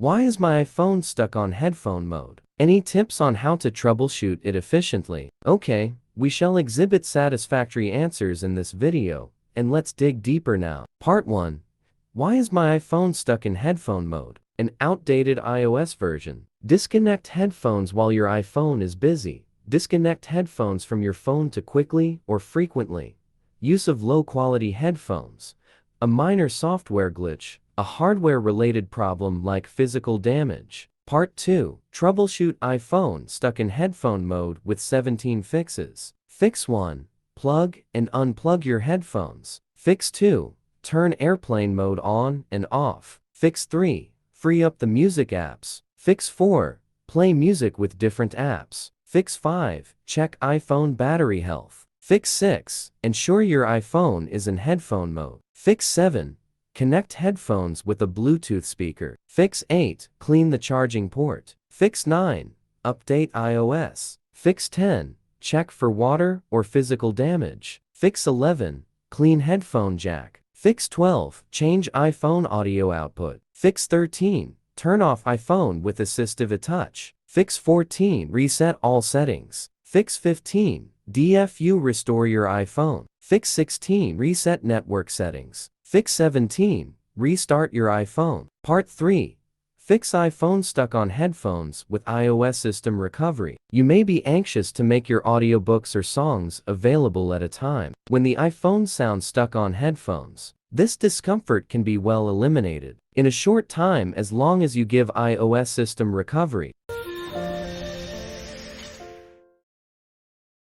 Why is my iPhone stuck on headphone mode? Any tips on how to troubleshoot it efficiently? Okay, we shall exhibit satisfactory answers in this video, and let's dig deeper now. Part 1. Why is my iPhone stuck in headphone mode? An outdated iOS version. Disconnect headphones while your iPhone is busy. Disconnect headphones from your phone to quickly or frequently. Use of low-quality headphones. A minor software glitch. A hardware-related problem like physical damage. Part 2. Troubleshoot iPhone stuck in headphone mode with 17 fixes. Fix 1. Plug and unplug your headphones. Fix 2. Turn airplane mode on and off. Fix 3. Free up the music apps. Fix 4. Play music with different apps. Fix 5. Check iPhone battery health. Fix 6. Ensure your iPhone is in headphone mode. Fix 7. Connect headphones with a Bluetooth speaker. Fix 8. Clean the charging port. Fix 9. Update iOS. Fix 10. Check for water or physical damage. Fix 11. Clean headphone jack. Fix 12. Change iPhone audio output. Fix 13. Turn off iPhone with assistive touch. Fix 14. Reset all settings. Fix 15. DFU restore your iPhone. Fix 16. Reset network settings. Fix 17. Restart your iPhone. Part 3. Fix iPhone stuck on headphones with iOS system recovery. You may be anxious to make your audiobooks or songs available at a time when the iPhone sounds stuck on headphones. This discomfort can be well eliminated in a short time as long as you give iOS system recovery